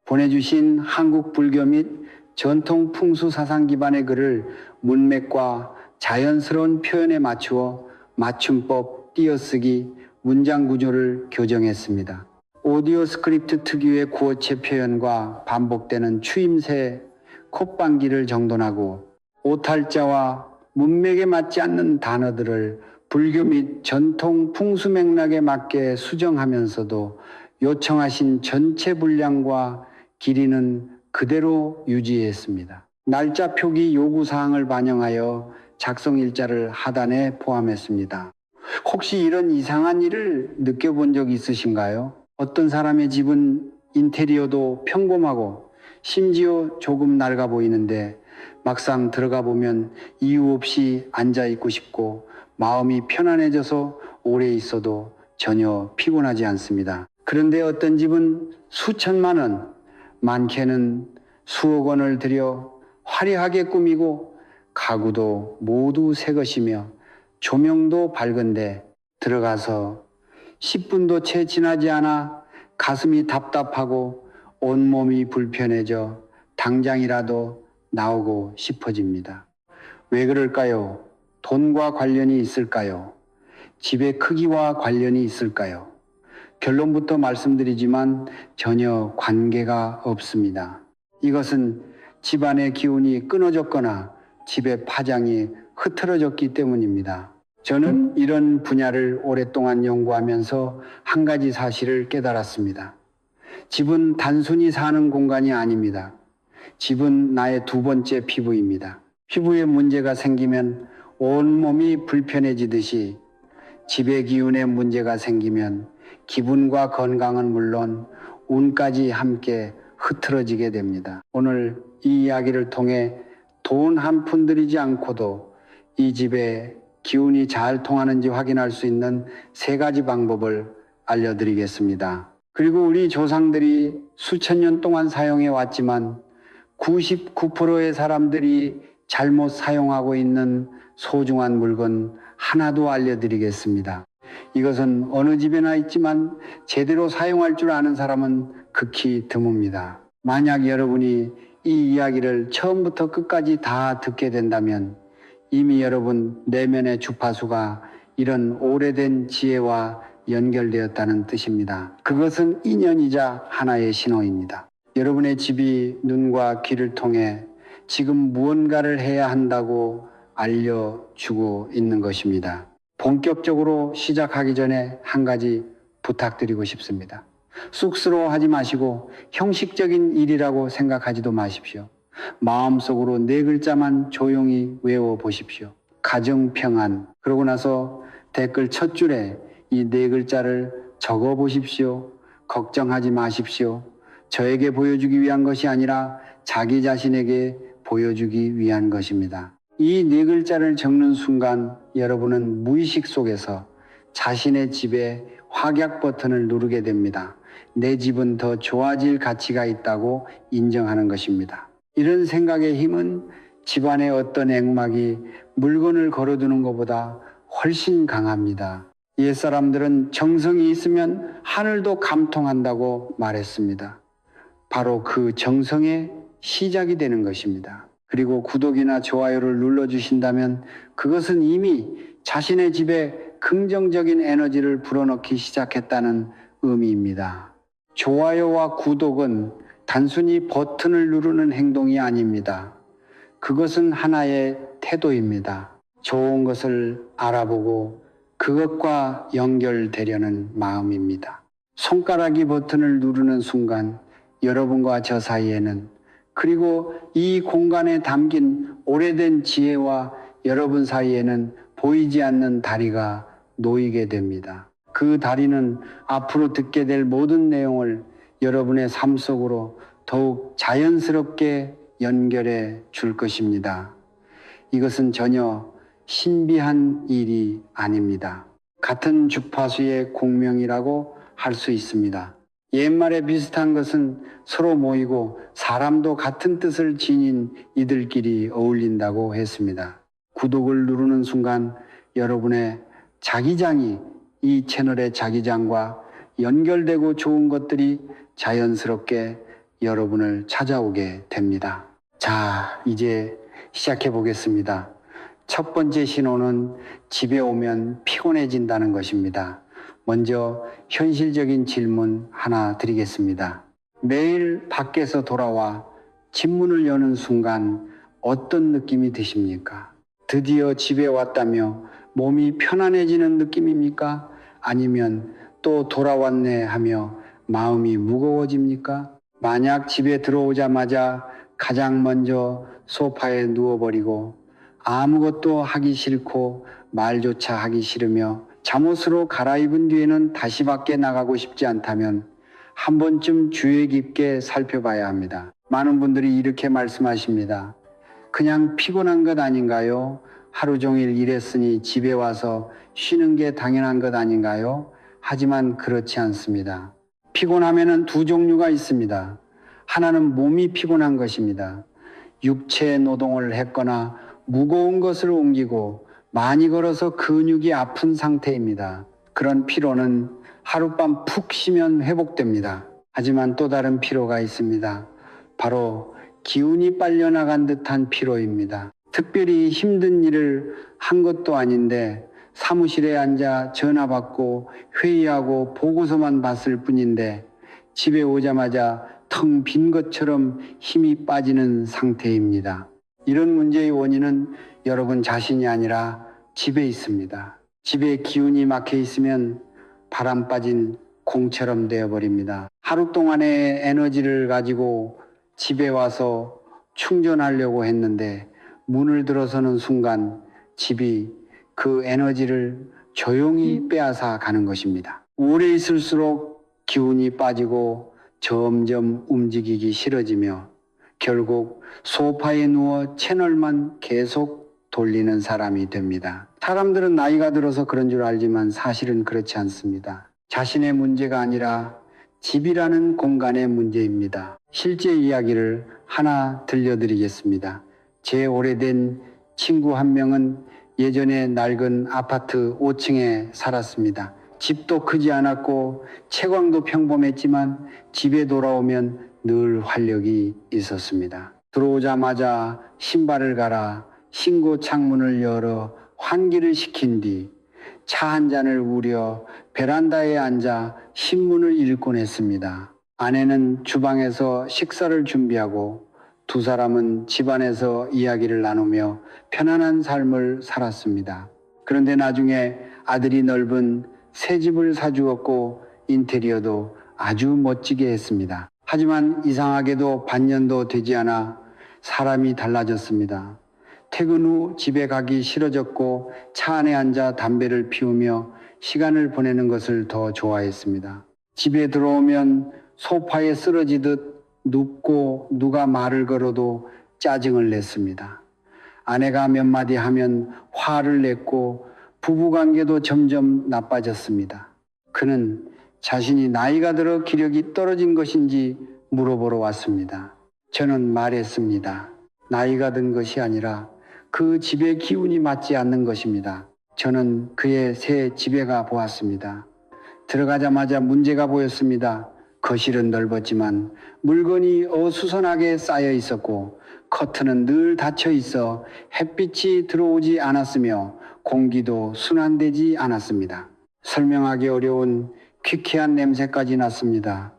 보내주신 한국 불교 및 전통 풍수 사상 기반의 글을 문맥과 자연스러운 표현에 맞추어 맞춤법, 띄어쓰기, 문장 구조를 교정했습니다. 오디오 스크립트 특유의 구어체 표현과 반복되는 추임새, 콧방귀를 정돈하고 오탈자와 문맥에 맞지 않는 단어들을 불교 및 전통 풍수 맥락에 맞게 수정하면서도 요청하신 전체 분량과 길이는 그대로 유지했습니다. 날짜 표기 요구사항을 반영하여 작성일자를 하단에 포함했습니다. 혹시 이런 이상한 일을 느껴본 적 있으신가요? 어떤 사람의 집은 인테리어도 평범하고 심지어 조금 낡아 보이는데 막상 들어가 보면 이유 없이 앉아 있고 싶고 마음이 편안해져서 오래 있어도 전혀 피곤하지 않습니다. 그런데 어떤 집은 수천만 원, 많게는 수억 원을 들여 화려하게 꾸미고 가구도 모두 새 것이며 조명도 밝은데 들어가서 10분도 채 지나지 않아 가슴이 답답하고 온몸이 불편해져 당장이라도 나오고 싶어집니다. 왜 그럴까요? 돈과 관련이 있을까요? 집의 크기와 관련이 있을까요? 결론부터 말씀드리지만 전혀 관계가 없습니다. 이것은 집안의 기운이 끊어졌거나 집의 파장이 흐트러졌기 때문입니다. 저는 이런 분야를 오랫동안 연구하면서 한 가지 사실을 깨달았습니다. 집은 단순히 사는 공간이 아닙니다. 집은 나의 두 번째 피부입니다. 피부에 문제가 생기면 온몸이 불편해지듯이 집의 기운에 문제가 생기면 기분과 건강은 물론 운까지 함께 흐트러지게 됩니다. 오늘 이 이야기를 통해 돈 한 푼 들이지 않고도 이 집에 기운이 잘 통하는지 확인할 수 있는 3가지 방법을 알려드리겠습니다. 그리고 우리 조상들이 수천 년 동안 사용해 왔지만 99%의 사람들이 잘못 사용하고 있는 소중한 물건 하나도 알려드리겠습니다. 이것은 어느 집에나 있지만 제대로 사용할 줄 아는 사람은 극히 드뭅니다. 만약 여러분이 이 이야기를 처음부터 끝까지 다 듣게 된다면 이미 여러분 내면의 주파수가 이런 오래된 지혜와 연결되었다는 뜻입니다. 그것은 인연이자 하나의 신호입니다. 여러분의 집이 눈과 귀를 통해 지금 무언가를 해야 한다고 알려주고 있는 것입니다. 본격적으로 시작하기 전에 한 가지 부탁드리고 싶습니다. 쑥스러워하지 마시고 형식적인 일이라고 생각하지도 마십시오. 마음속으로 4글자만 조용히 외워보십시오. 가정평안. 그러고 나서 댓글 첫 줄에 이 4글자를 적어보십시오. 걱정하지 마십시오. 저에게 보여주기 위한 것이 아니라 자기 자신에게 보여주기 위한 것입니다. 이 4글자를 적는 순간 여러분은 무의식 속에서 자신의 집에 확약 버튼을 누르게 됩니다. 내 집은 더 좋아질 가치가 있다고 인정하는 것입니다. 이런 생각의 힘은 집안의 어떤 액막이 물건을 걸어두는 것보다 훨씬 강합니다. 옛사람들은 정성이 있으면 하늘도 감통한다고 말했습니다. 바로 그 정성의 시작이 되는 것입니다. 그리고 구독이나 좋아요를 눌러주신다면 그것은 이미 자신의 집에 긍정적인 에너지를 불어넣기 시작했다는 의미입니다. 좋아요와 구독은 단순히 버튼을 누르는 행동이 아닙니다. 그것은 하나의 태도입니다. 좋은 것을 알아보고 그것과 연결되려는 마음입니다. 손가락이 버튼을 누르는 순간 여러분과 저 사이에는, 그리고 이 공간에 담긴 오래된 지혜와 여러분 사이에는 보이지 않는 다리가 놓이게 됩니다. 그 다리는 앞으로 듣게 될 모든 내용을 여러분의 삶 속으로 더욱 자연스럽게 연결해 줄 것입니다. 이것은 전혀 신비한 일이 아닙니다. 같은 주파수의 공명이라고 할 수 있습니다. 옛말에 비슷한 것은 서로 모이고 사람도 같은 뜻을 지닌 이들끼리 어울린다고 했습니다. 구독을 누르는 순간 여러분의 자기장이 이 채널의 자기장과 연결되고 좋은 것들이 자연스럽게 여러분을 찾아오게 됩니다. 자, 이제 시작해 보겠습니다. 첫 번째 신호는 집에 오면 피곤해진다는 것입니다. 먼저 현실적인 질문 하나 드리겠습니다. 매일 밖에서 돌아와 집 문을 여는 순간 어떤 느낌이 드십니까? 드디어 집에 왔다며 몸이 편안해지는 느낌입니까? 아니면 또 돌아왔네 하며 마음이 무거워집니까? 만약 집에 들어오자마자 가장 먼저 소파에 누워버리고 아무것도 하기 싫고 말조차 하기 싫으며 잠옷으로 갈아입은 뒤에는 다시 밖에 나가고 싶지 않다면 한 번쯤 주의 깊게 살펴봐야 합니다. 많은 분들이 이렇게 말씀하십니다. 그냥 피곤한 것 아닌가요? 하루 종일 일했으니 집에 와서 쉬는 게 당연한 것 아닌가요? 하지만 그렇지 않습니다. 피곤하면은 두 종류가 있습니다. 하나는 몸이 피곤한 것입니다. 육체 노동을 했거나 무거운 것을 옮기고 많이 걸어서 근육이 아픈 상태입니다. 그런 피로는 하룻밤 푹 쉬면 회복됩니다. 하지만 또 다른 피로가 있습니다. 바로 기운이 빨려나간 듯한 피로입니다. 특별히 힘든 일을 한 것도 아닌데 사무실에 앉아 전화 받고 회의하고 보고서만 봤을 뿐인데 집에 오자마자 텅 빈 것처럼 힘이 빠지는 상태입니다. 이런 문제의 원인은 여러분 자신이 아니라 집에 있습니다. 집에 기운이 막혀 있으면 바람 빠진 공처럼 되어버립니다. 하루 동안의 에너지를 가지고 집에 와서 충전하려고 했는데 문을 들어서는 순간 집이 그 에너지를 조용히 빼앗아 가는 것입니다. 오래 있을수록 기운이 빠지고 점점 움직이기 싫어지며 결국 소파에 누워 채널만 계속 돌리는 사람이 됩니다. 사람들은 나이가 들어서 그런 줄 알지만 사실은 그렇지 않습니다. 자신의 문제가 아니라 집이라는 공간의 문제입니다. 실제 이야기를 하나 들려드리겠습니다. 제 오래된 친구 한 명은 예전에 낡은 아파트 5층에 살았습니다. 집도 크지 않았고 채광도 평범했지만 집에 돌아오면 늘 활력이 있었습니다. 들어오자마자 신발을 갈아 신고 창문을 열어 환기를 시킨 뒤 차 한 잔을 우려 베란다에 앉아 신문을 읽곤 했습니다. 아내는 주방에서 식사를 준비하고 두 사람은 집안에서 이야기를 나누며 편안한 삶을 살았습니다. 그런데 나중에 아들이 넓은 새 집을 사주었고 인테리어도 아주 멋지게 했습니다. 하지만 이상하게도 반년도 되지 않아 사람이 달라졌습니다. 퇴근 후 집에 가기 싫어졌고 차 안에 앉아 담배를 피우며 시간을 보내는 것을 더 좋아했습니다. 집에 들어오면 소파에 쓰러지듯 눕고 누가 말을 걸어도 짜증을 냈습니다. 아내가 몇 마디 하면 화를 냈고 부부관계도 점점 나빠졌습니다. 그는 자신이 나이가 들어 기력이 떨어진 것인지 물어보러 왔습니다. 저는 말했습니다. 나이가 든 것이 아니라 그 집의 기운이 맞지 않는 것입니다. 저는 그의 새 집에 가 보았습니다. 들어가자마자 문제가 보였습니다. 거실은 넓었지만 물건이 어수선하게 쌓여 있었고 커튼은 늘 닫혀 있어 햇빛이 들어오지 않았으며 공기도 순환되지 않았습니다. 설명하기 어려운 퀴퀴한 냄새까지 났습니다.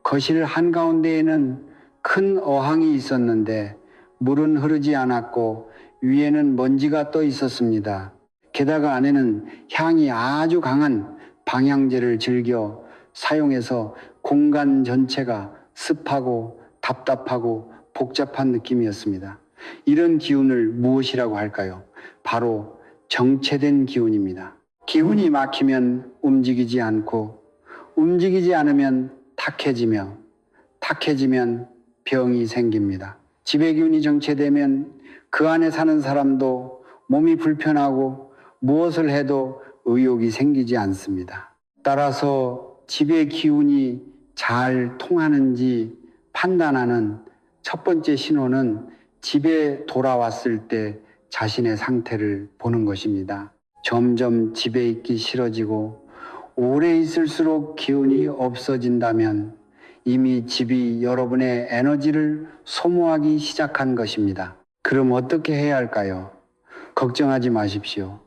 거실 한가운데에는 큰 어항이 있었는데 물은 흐르지 않았고 위에는 먼지가 떠 있었습니다. 게다가 안에는 향이 아주 강한 방향제를 즐겨 사용해서 공간 전체가 습하고 답답하고 복잡한 느낌이었습니다. 이런 기운을 무엇이라고 할까요? 바로 정체된 기운입니다. 기운이 막히면 움직이지 않고 움직이지 않으면 탁해지며 탁해지면 병이 생깁니다. 집의 기운이 정체되면 그 안에 사는 사람도 몸이 불편하고 무엇을 해도 의욕이 생기지 않습니다. 따라서 집의 기운이 잘 통하는지 판단하는 첫 번째 신호는 집에 돌아왔을 때 자신의 상태를 보는 것입니다. 점점 집에 있기 싫어지고 오래 있을수록 기운이 없어진다면 이미 집이 여러분의 에너지를 소모하기 시작한 것입니다. 그럼 어떻게 해야 할까요? 걱정하지 마십시오.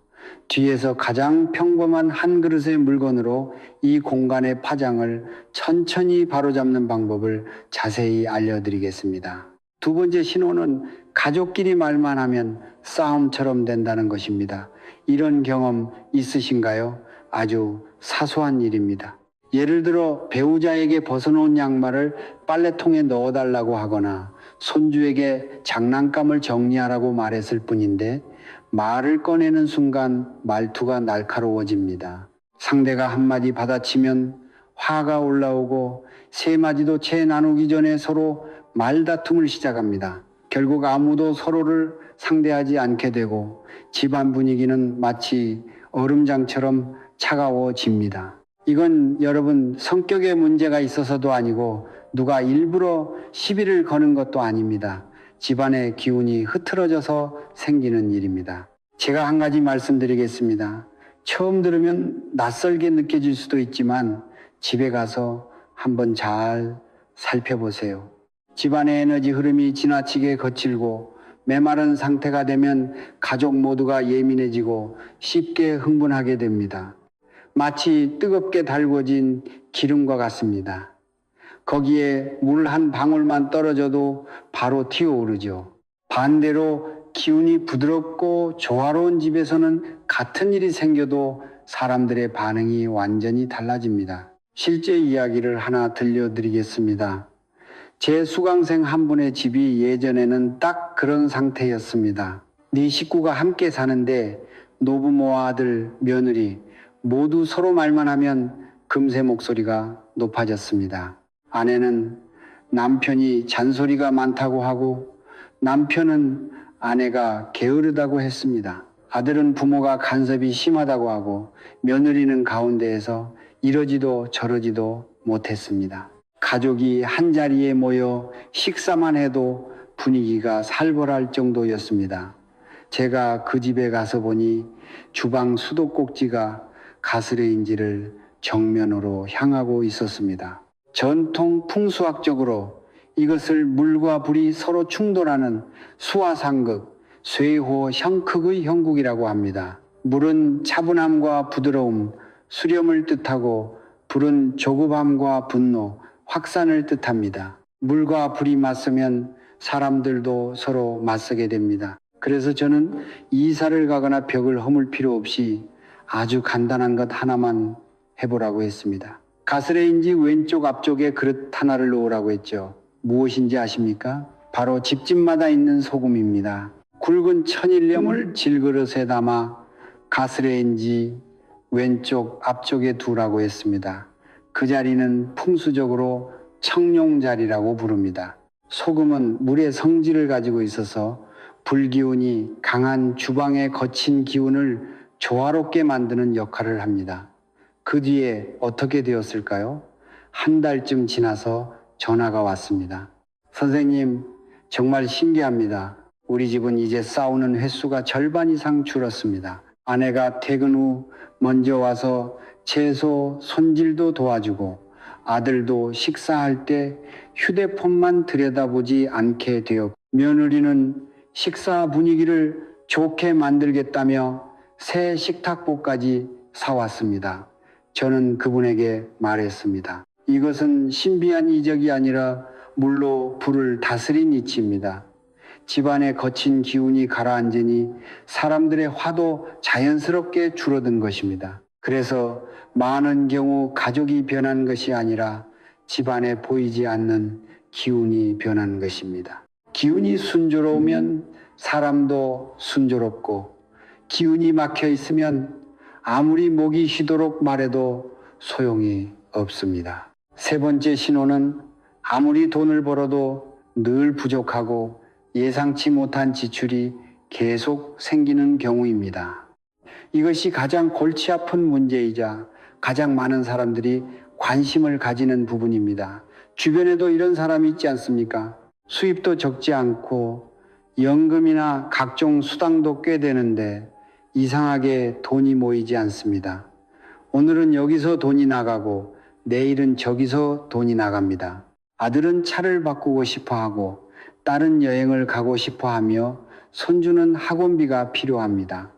뒤에서 가장 평범한 한 그릇의 물건으로 이 공간의 파장을 천천히 바로잡는 방법을 자세히 알려드리겠습니다. 두 번째 신호는 가족끼리 말만 하면 싸움처럼 된다는 것입니다. 이런 경험 있으신가요? 아주 사소한 일입니다. 예를 들어 배우자에게 벗어놓은 양말을 빨래통에 넣어달라고 하거나 손주에게 장난감을 정리하라고 말했을 뿐인데 말을 꺼내는 순간 말투가 날카로워집니다. 상대가 한마디 받아치면 화가 올라오고 세 마디도 채 나누기 전에 서로 말다툼을 시작합니다. 결국 아무도 서로를 상대하지 않게 되고 집안 분위기는 마치 얼음장처럼 차가워집니다. 이건 여러분 성격에 문제가 있어서도 아니고 누가 일부러 시비를 거는 것도 아닙니다. 집안의 기운이 흐트러져서 생기는 일입니다. 제가 한 가지 말씀드리겠습니다. 처음 들으면 낯설게 느껴질 수도 있지만 집에 가서 한번 잘 살펴보세요. 집안의 에너지 흐름이 지나치게 거칠고 메마른 상태가 되면 가족 모두가 예민해지고 쉽게 흥분하게 됩니다. 마치 뜨겁게 달궈진 기름과 같습니다. 거기에 물 한 방울만 떨어져도 바로 튀어오르죠. 반대로 기운이 부드럽고 조화로운 집에서는 같은 일이 생겨도 사람들의 반응이 완전히 달라집니다. 실제 이야기를 하나 들려드리겠습니다. 제 수강생 한 분의 집이 예전에는 딱 그런 상태였습니다. 네 식구가 함께 사는데 노부모와 아들, 며느리 모두 서로 말만 하면 금세 목소리가 높아졌습니다. 아내는 남편이 잔소리가 많다고 하고 남편은 아내가 게으르다고 했습니다. 아들은 부모가 간섭이 심하다고 하고 며느리는 가운데에서 이러지도 저러지도 못했습니다. 가족이 한자리에 모여 식사만 해도 분위기가 살벌할 정도였습니다. 제가 그 집에 가서 보니 주방 수도꼭지가 가스레인지를 정면으로 향하고 있었습니다. 전통 풍수학적으로 이것을 물과 불이 서로 충돌하는 수화상극, 쇠호 형극의 형국이라고 합니다. 물은 차분함과 부드러움, 수렴을 뜻하고 불은 조급함과 분노, 확산을 뜻합니다. 물과 불이 맞서면 사람들도 서로 맞서게 됩니다. 그래서 저는 이사를 가거나 벽을 허물 필요 없이 아주 간단한 것 하나만 해보라고 했습니다. 가스레인지 왼쪽 앞쪽에 그릇 하나를 놓으라고 했죠. 무엇인지 아십니까? 바로 집집마다 있는 소금입니다. 굵은 천일염을 질그릇에 담아 가스레인지 왼쪽 앞쪽에 두라고 했습니다. 그 자리는 풍수적으로 청룡자리라고 부릅니다. 소금은 물의 성질을 가지고 있어서 불기운이 강한 주방의 거친 기운을 조화롭게 만드는 역할을 합니다. 그 뒤에 어떻게 되었을까요? 한 달쯤 지나서 전화가 왔습니다. 선생님, 정말 신기합니다. 우리 집은 이제 싸우는 횟수가 절반 이상 줄었습니다. 아내가 퇴근 후 먼저 와서 채소 손질도 도와주고 아들도 식사할 때 휴대폰만 들여다보지 않게 되었고 며느리는 식사 분위기를 좋게 만들겠다며 새 식탁보까지 사왔습니다. 저는 그분에게 말했습니다. 이것은 신비한 이적이 아니라 물로 불을 다스린 이치입니다. 집안의 거친 기운이 가라앉으니 사람들의 화도 자연스럽게 줄어든 것입니다. 그래서 많은 경우 가족이 변한 것이 아니라 집안에 보이지 않는 기운이 변한 것입니다. 기운이 순조로우면 사람도 순조롭고 기운이 막혀 있으면 아무리 목이 쉬도록 말해도 소용이 없습니다. 세 번째 신호는 아무리 돈을 벌어도 늘 부족하고 예상치 못한 지출이 계속 생기는 경우입니다. 이것이 가장 골치 아픈 문제이자 가장 많은 사람들이 관심을 가지는 부분입니다. 주변에도 이런 사람이 있지 않습니까? 수입도 적지 않고 연금이나 각종 수당도 꽤 되는데 이상하게 돈이 모이지 않습니다. 오늘은 여기서 돈이 나가고 내일은 저기서 돈이 나갑니다. 아들은 차를 바꾸고 싶어 하고 딸은 여행을 가고 싶어 하며 손주는 학원비가 필요합니다.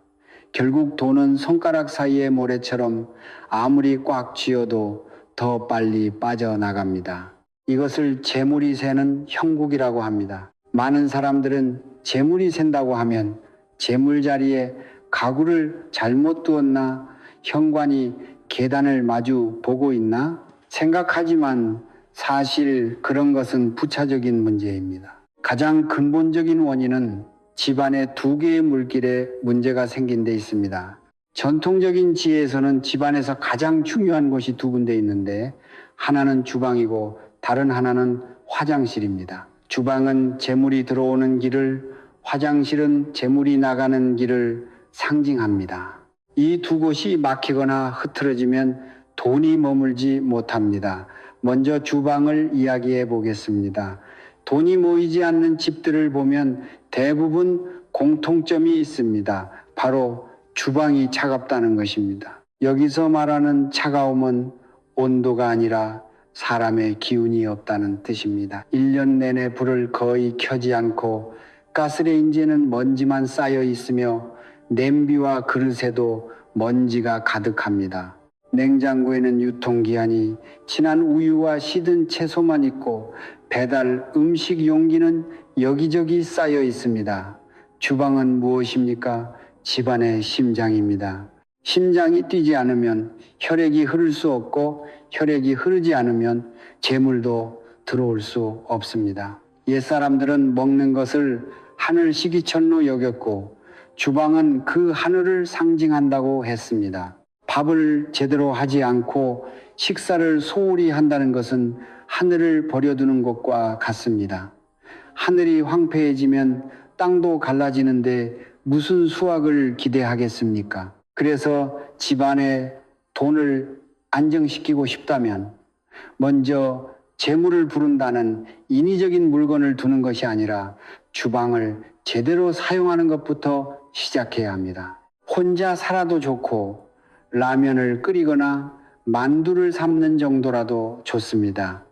결국 돈은 손가락 사이의 모래처럼 아무리 꽉 쥐어도 더 빨리 빠져나갑니다. 이것을 재물이 새는 형국이라고 합니다. 많은 사람들은 재물이 샌다고 하면 재물 자리에 가구를 잘못 두었나, 현관이 계단을 마주 보고 있나 생각하지만 사실 그런 것은 부차적인 문제입니다. 가장 근본적인 원인은 집안에 두 개의 물길에 문제가 생긴 데 있습니다. 전통적인 지혜에서는 집안에서 가장 중요한 곳이 두 군데 있는데 하나는 주방이고 다른 하나는 화장실입니다. 주방은 재물이 들어오는 길을, 화장실은 재물이 나가는 길을 상징합니다. 이 두 곳이 막히거나 흐트러지면 돈이 머물지 못합니다. 먼저 주방을 이야기해 보겠습니다. 돈이 모이지 않는 집들을 보면 대부분 공통점이 있습니다. 바로 주방이 차갑다는 것입니다. 여기서 말하는 차가움은 온도가 아니라 사람의 기운이 없다는 뜻입니다. 1년 내내 불을 거의 켜지 않고 가스레인지에는 먼지만 쌓여 있으며 냄비와 그릇에도 먼지가 가득합니다. 냉장고에는 유통기한이 지난 우유와 시든 채소만 있고 배달 음식 용기는 여기저기 쌓여 있습니다. 주방은 무엇입니까? 집안의 심장입니다. 심장이 뛰지 않으면 혈액이 흐를 수 없고 혈액이 흐르지 않으면 재물도 들어올 수 없습니다. 옛사람들은 먹는 것을 하늘 시기천로 여겼고 주방은 그 하늘을 상징한다고 했습니다. 밥을 제대로 하지 않고 식사를 소홀히 한다는 것은 하늘을 버려두는 것과 같습니다. 하늘이 황폐해지면 땅도 갈라지는데 무슨 수확을 기대하겠습니까? 그래서 집안에 돈을 안정시키고 싶다면 먼저 재물을 부른다는 인위적인 물건을 두는 것이 아니라 주방을 제대로 사용하는 것부터 시작해야 합니다. 혼자 살아도 좋고 라면을 끓이거나 만두를 삶는 정도라도 좋습니다.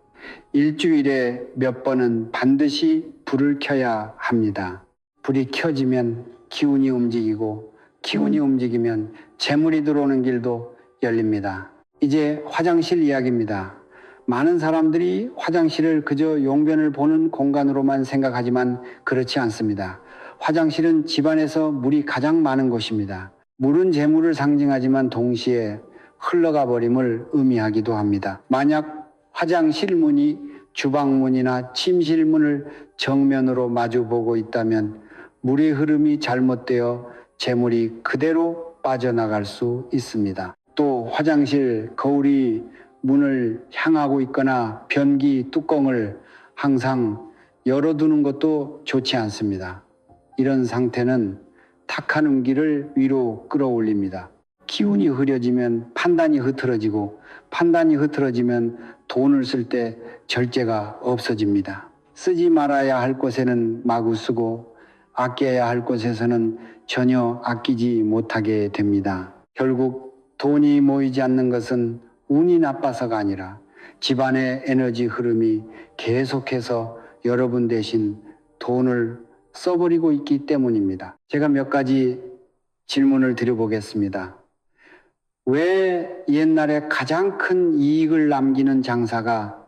일주일에 몇 번은 반드시 불을 켜야 합니다. 불이 켜지면 기운이 움직이고 기운이 움직이면 재물이 들어오는 길도 열립니다. 이제 화장실 이야기입니다. 많은 사람들이 화장실을 그저 용변을 보는 공간으로만 생각하지만 그렇지 않습니다. 화장실은 집안에서 물이 가장 많은 곳입니다. 물은 재물을 상징하지만 동시에 흘러가 버림을 의미하기도 합니다. 만약 화장실 문이 주방문이나 침실 문을 정면으로 마주보고 있다면 물의 흐름이 잘못되어 재물이 그대로 빠져나갈 수 있습니다. 또 화장실 거울이 문을 향하고 있거나 변기 뚜껑을 항상 열어두는 것도 좋지 않습니다. 이런 상태는 탁한 운기를 위로 끌어올립니다. 기운이 흐려지면 판단이 흐트러지고 판단이 흐트러지면 돈을 쓸 때 절제가 없어집니다. 쓰지 말아야 할 곳에는 마구 쓰고 아껴야 할 곳에서는 전혀 아끼지 못하게 됩니다. 결국 돈이 모이지 않는 것은 운이 나빠서가 아니라 집안의 에너지 흐름이 계속해서 여러분 대신 돈을 써버리고 있기 때문입니다. 제가 몇 가지 질문을 드려보겠습니다. 왜 옛날에 가장 큰 이익을 남기는 장사가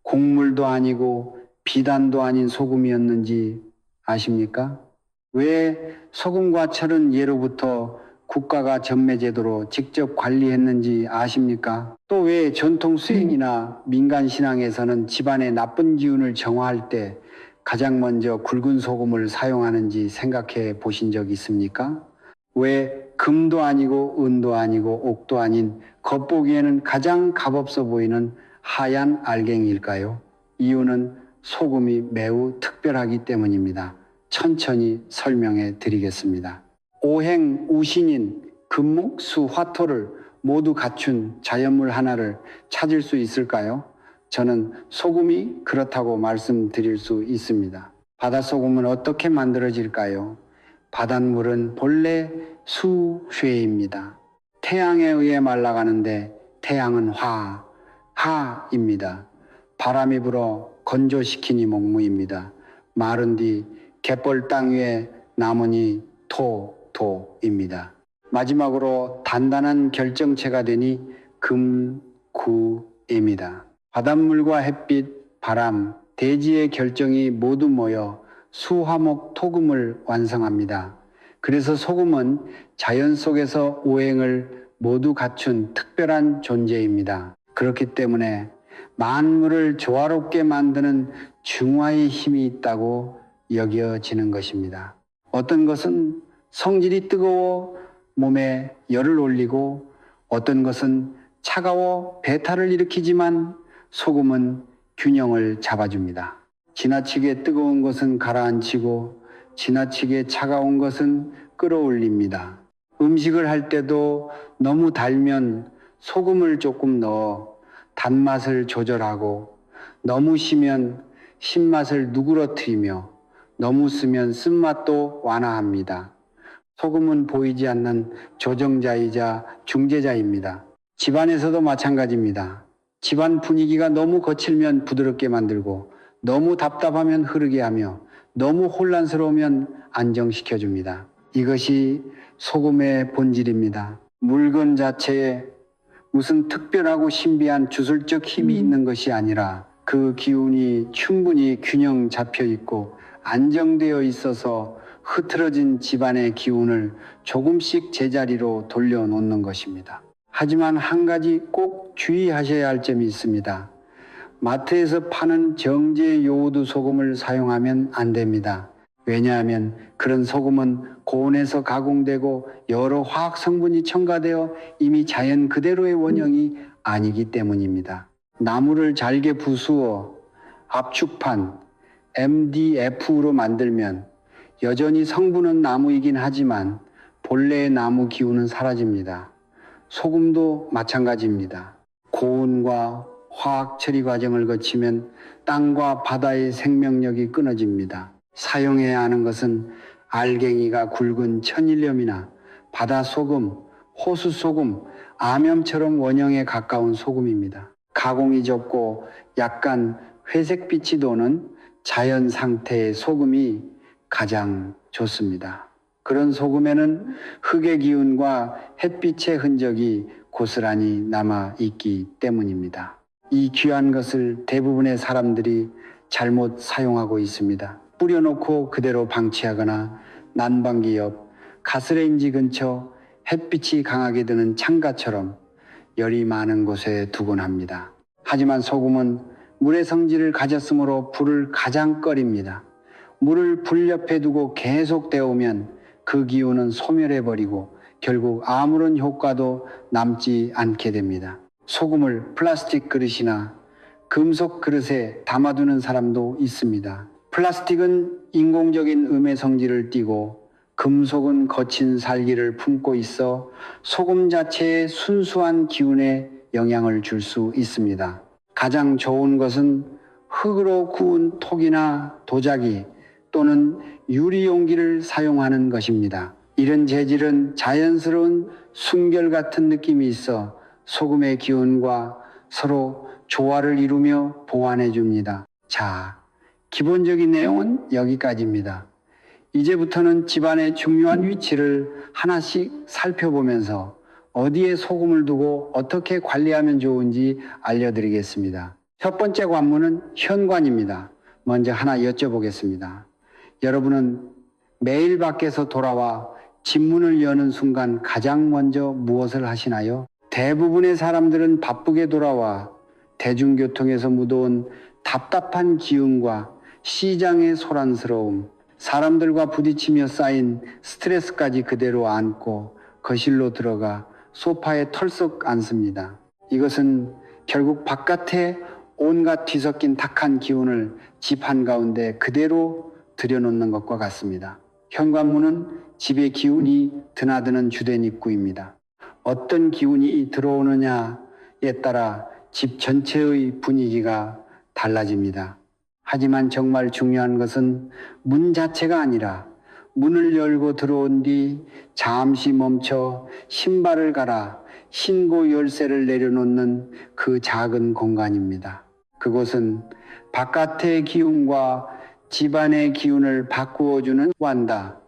곡물도 아니고 비단도 아닌 소금이었는지 아십니까? 왜 소금과 철은 예로부터 국가가 전매제도로 직접 관리했는지 아십니까? 또 왜 전통 수행이나 민간 신앙에서는 집안의 나쁜 기운을 정화할 때 가장 먼저 굵은 소금을 사용하는지 생각해 보신 적 있습니까? 왜 금도 아니고 은도 아니고 옥도 아닌 겉보기에는 가장 값없어 보이는 하얀 알갱이일까요? 이유는 소금이 매우 특별하기 때문입니다. 천천히 설명해 드리겠습니다. 오행 우신인 금목 수 화토를 모두 갖춘 자연물 하나를 찾을 수 있을까요? 저는 소금이 그렇다고 말씀드릴 수 있습니다. 바닷소금은 어떻게 만들어질까요? 바닷물은 본래 수쇠입니다. 태양에 의해 말라가는데 태양은 하입니다. 바람이 불어 건조시키니 목무입니다. 마른 뒤 갯벌 땅 위에 남으니 토입니다. 마지막으로 단단한 결정체가 되니 금구입니다. 바닷물과 햇빛, 바람, 대지의 결정이 모두 모여 수화목 토금을 완성합니다. 그래서 소금은 자연 속에서 오행을 모두 갖춘 특별한 존재입니다. 그렇기 때문에 만물을 조화롭게 만드는 중화의 힘이 있다고 여겨지는 것입니다. 어떤 것은 성질이 뜨거워 몸에 열을 올리고 어떤 것은 차가워 배탈을 일으키지만 소금은 균형을 잡아줍니다. 지나치게 뜨거운 것은 가라앉히고 지나치게 차가운 것은 끌어올립니다. 음식을 할 때도 너무 달면 소금을 조금 넣어 단맛을 조절하고 너무 시면 신맛을 누그러뜨리며 너무 쓰면 쓴맛도 완화합니다. 소금은 보이지 않는 조정자이자 중재자입니다. 집안에서도 마찬가지입니다. 집안 분위기가 너무 거칠면 부드럽게 만들고 너무 답답하면 흐르게 하며 너무 혼란스러우면 안정시켜줍니다. 이것이 소금의 본질입니다. 물건 자체에 무슨 특별하고 신비한 주술적 힘이 있는 것이 아니라 그 기운이 충분히 균형 잡혀 있고 안정되어 있어서 흐트러진 집안의 기운을 조금씩 제자리로 돌려놓는 것입니다. 하지만 한 가지 꼭 주의하셔야 할 점이 있습니다. 마트에서 파는 정제 요오드 소금을 사용하면 안 됩니다. 왜냐하면 그런 소금은 고온에서 가공되고 여러 화학 성분이 첨가되어 이미 자연 그대로의 원형이 아니기 때문입니다. 나무를 잘게 부수어 압축판 MDF로 만들면 여전히 성분은 나무이긴 하지만 본래의 나무 기운은 사라집니다. 소금도 마찬가지입니다. 고온과 화학 처리 과정을 거치면 땅과 바다의 생명력이 끊어집니다. 사용해야 하는 것은 알갱이가 굵은 천일염이나 바다소금, 호수소금, 암염처럼 원형에 가까운 소금입니다. 가공이 적고 약간 회색빛이 도는 자연 상태의 소금이 가장 좋습니다. 그런 소금에는 흙의 기운과 햇빛의 흔적이 고스란히 남아 있기 때문입니다. 이 귀한 것을 대부분의 사람들이 잘못 사용하고 있습니다. 뿌려놓고 그대로 방치하거나 난방기 옆, 가스레인지 근처, 햇빛이 강하게 드는 창가처럼 열이 많은 곳에 두곤 합니다. 하지만 소금은 물의 성질을 가졌으므로 불을 가장 꺼립니다. 물을 불 옆에 두고 계속 데우면 그 기운은 소멸해버리고 결국 아무런 효과도 남지 않게 됩니다. 소금을 플라스틱 그릇이나 금속 그릇에 담아두는 사람도 있습니다. 플라스틱은 인공적인 음의 성질을 띠고 금속은 거친 살기를 품고 있어 소금 자체의 순수한 기운에 영향을 줄 수 있습니다. 가장 좋은 것은 흙으로 구운 톡이나 도자기 또는 유리 용기를 사용하는 것입니다. 이런 재질은 자연스러운 순결 같은 느낌이 있어 소금의 기운과 서로 조화를 이루며 보완해 줍니다. 자, 기본적인 내용은 여기까지입니다. 이제부터는 집안의 중요한 위치를 하나씩 살펴보면서 어디에 소금을 두고 어떻게 관리하면 좋은지 알려드리겠습니다. 첫 번째 관문은 현관입니다. 먼저 하나 여쭤보겠습니다. 여러분은 매일 밖에서 돌아와 집문을 여는 순간 가장 먼저 무엇을 하시나요? 대부분의 사람들은 바쁘게 돌아와 대중교통에서 묻어온 답답한 기운과 시장의 소란스러움, 사람들과 부딪히며 쌓인 스트레스까지 그대로 안고 거실로 들어가 소파에 털썩 앉습니다. 이것은 결국 바깥에 온갖 뒤섞인 탁한 기운을 집 한가운데 그대로 들여놓는 것과 같습니다. 현관문은 집의 기운이 드나드는 주된 입구입니다. 어떤 기운이 들어오느냐에 따라 집 전체의 분위기가 달라집니다. 하지만 정말 중요한 것은 문 자체가 아니라 문을 열고 들어온 뒤 잠시 멈춰 신발을 갈아 신고 열쇠를 내려놓는 그 작은 공간입니다. 그곳은 바깥의 기운과 집안의 기운을 바꾸어주는 완다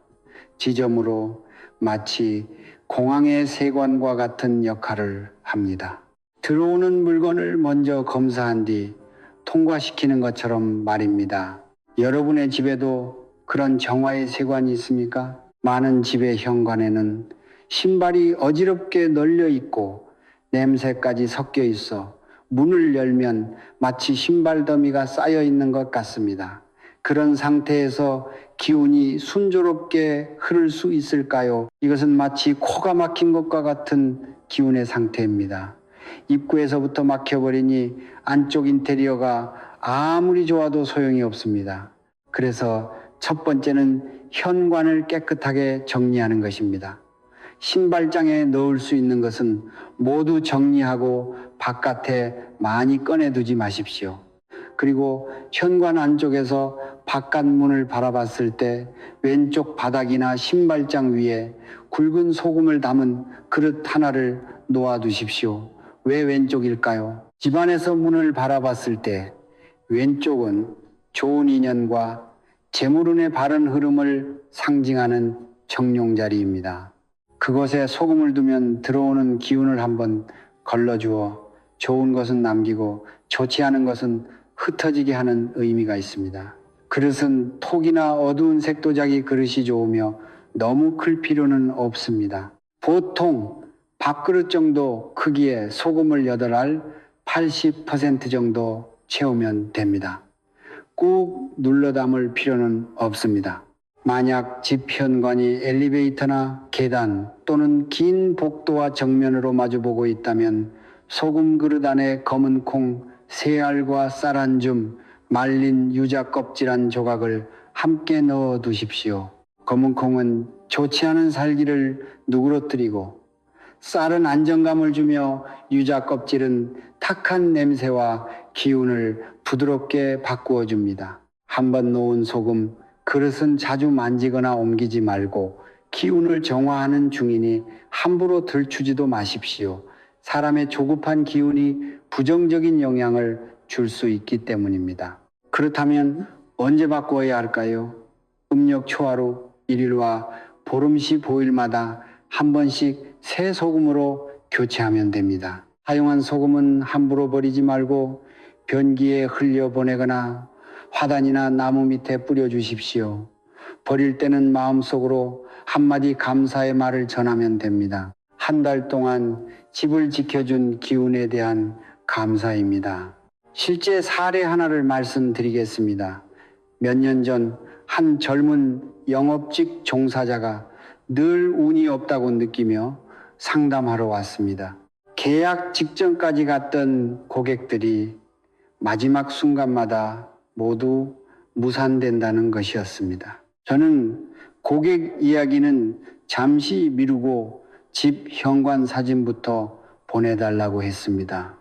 지점으로 마치 공항의 세관과 같은 역할을 합니다. 들어오는 물건을 먼저 검사한 뒤 통과시키는 것처럼 말입니다. 여러분의 집에도 그런 정화의 세관이 있습니까? 많은 집의 현관에는 신발이 어지럽게 널려 있고 냄새까지 섞여 있어 문을 열면 마치 신발 더미가 쌓여 있는 것 같습니다. 그런 상태에서 기운이 순조롭게 흐를 수 있을까요? 이것은 마치 코가 막힌 것과 같은 기운의 상태입니다. 입구에서부터 막혀버리니 안쪽 인테리어가 아무리 좋아도 소용이 없습니다. 그래서 첫 번째는 현관을 깨끗하게 정리하는 것입니다. 신발장에 넣을 수 있는 것은 모두 정리하고 바깥에 많이 꺼내두지 마십시오. 그리고 현관 안쪽에서 바깥 문을 바라봤을 때 왼쪽 바닥이나 신발장 위에 굵은 소금을 담은 그릇 하나를 놓아두십시오. 왜 왼쪽일까요? 집안에서 문을 바라봤을 때 왼쪽은 좋은 인연과 재물운의 바른 흐름을 상징하는 정룡자리입니다. 그곳에 소금을 두면 들어오는 기운을 한번 걸러주어 좋은 것은 남기고 좋지 않은 것은 흩어지게 하는 의미가 있습니다. 그릇은 톡이나 어두운 색도자기 그릇이 좋으며 너무 클 필요는 없습니다. 보통 밥그릇 정도 크기의 소금을 8알 80% 정도 채우면 됩니다. 꾹 눌러 담을 필요는 없습니다. 만약 집 현관이 엘리베이터나 계단 또는 긴 복도와 정면으로 마주보고 있다면 소금 그릇 안에 검은 콩 3알과 쌀 한 줌, 말린 유자 껍질 한 조각을 함께 넣어 두십시오. 검은 콩은 좋지 않은 살기를 누그러뜨리고 쌀은 안정감을 주며 유자 껍질은 탁한 냄새와 기운을 부드럽게 바꾸어 줍니다. 한번 놓은 소금, 그릇은 자주 만지거나 옮기지 말고 기운을 정화하는 중이니 함부로 들추지도 마십시오. 사람의 조급한 기운이 부정적인 영향을 줄 수 있기 때문입니다. 그렇다면 언제 바꾸어야 할까요? 음력 초하루 1일과 보름시 보일마다 한 번씩 새 소금으로 교체하면 됩니다. 사용한 소금은 함부로 버리지 말고 변기에 흘려보내거나 화단이나 나무 밑에 뿌려주십시오. 버릴 때는 마음속으로 한마디 감사의 말을 전하면 됩니다. 한 달 동안 집을 지켜준 기운에 대한 감사입니다. 실제 사례 하나를 말씀드리겠습니다. 몇 년 전 한 젊은 영업직 종사자가 늘 운이 없다고 느끼며 상담하러 왔습니다. 계약 직전까지 갔던 고객들이 마지막 순간마다 모두 무산된다는 것이었습니다. 저는 고객 이야기는 잠시 미루고 집 현관 사진부터 보내달라고 했습니다.